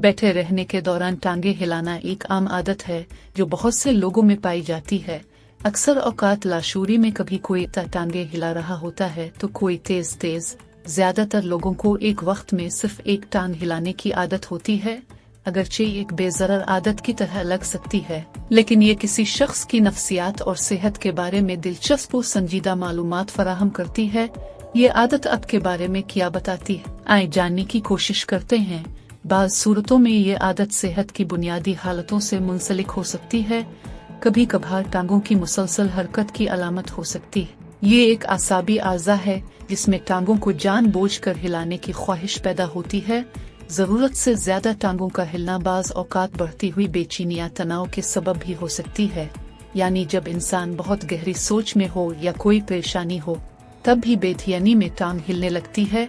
बैठे रहने के दौरान टांगे हिलाना एक आम आदत है जो बहुत से लोगों में पाई जाती है। अक्सर औकात लाशूरी में कभी कोई टांगे हिला रहा होता है तो कोई तेज तेज। ज्यादातर लोगों को एक वक्त में सिर्फ एक टांग हिलाने की आदत होती है। अगरचे एक बेज़रर आदत की तरह लग सकती है, लेकिन ये किसी शख्स की नफ्सियात और सेहत के बारे में दिलचस्प और संजीदा मालूमात फराहम करती है। ये आदत आपके बारे में क्या बताती है, आइए जानने की कोशिश करते हैं। बाज़ सूरतों में ये आदत सेहत की बुनियादी हालतों से मुंसलिक हो सकती है। कभी कभार टांगों की मुसलसल हरकत की अलामत हो सकती है। ये एक आसाबी आज़ा है जिसमें टांगों को जानबूझकर हिलाने की ख्वाहिश पैदा होती है। जरूरत से ज्यादा टांगों का हिलना बाज़ औकात बढ़ती हुई बेचैनी या तनाव के सबब भी हो सकती है। यानी जब इंसान बहुत गहरी सोच में हो या कोई परेशानी हो, तब भी बेधियानी में टांग हिलने लगती है।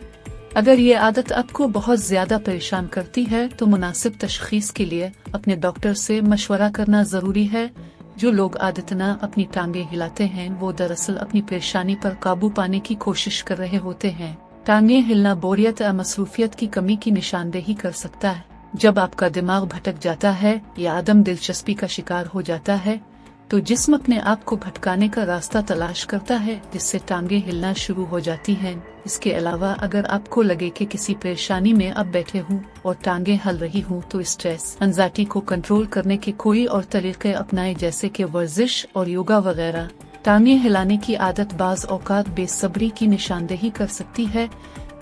अगर ये आदत आपको बहुत ज्यादा परेशान करती है तो मुनासिब तशखीस के लिए अपने डॉक्टर से मशवरा करना जरूरी है। जो लोग आदतना अपनी टांगे हिलाते हैं वो दरअसल अपनी परेशानी पर काबू पाने की कोशिश कर रहे होते हैं। टांगे हिलना बोरियत या मसरूफियत की कमी की निशानदेही कर सकता है। जब आपका दिमाग भटक जाता है या आदम दिलचस्पी का शिकार हो जाता है तो जिस्म अपने आप को भटकाने का रास्ता तलाश करता है, जिससे टांगे हिलना शुरू हो जाती हैं। इसके अलावा अगर आपको लगे कि किसी परेशानी में अब बैठे हूँ और टांगे हल रही हूँ तो स्ट्रेस एंजाइटी को कंट्रोल करने के कोई और तरीके अपनाएं, जैसे कि वर्जिश और योगा वगैरह। टांगे हिलाने की आदत बाज़ औकात बेसब्री की निशानदेही कर सकती है।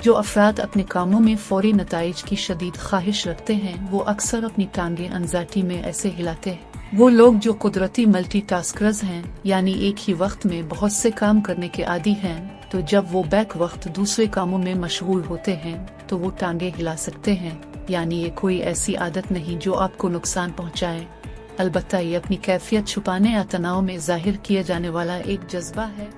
जो अफराद अपने कामों में फौरी नताइज की शदीद ख्वाहिश रखते हैं वो अक्सर अपनी टांगे एंजाइटी में ऐसे हिलाते हैं। वो लोग जो कुदरती मल्टीटास्कर्स हैं, यानी एक ही वक्त में बहुत से काम करने के आदी हैं, तो जब वो बैक वक्त दूसरे कामों में मशगूल होते हैं तो वो टांगे हिला सकते हैं। यानी ये कोई ऐसी आदत नहीं जो आपको नुकसान पहुंचाए। अलबत्ता ये अपनी कैफियत छुपाने या तनाव में जाहिर किया जाने वाला एक जज्बा है।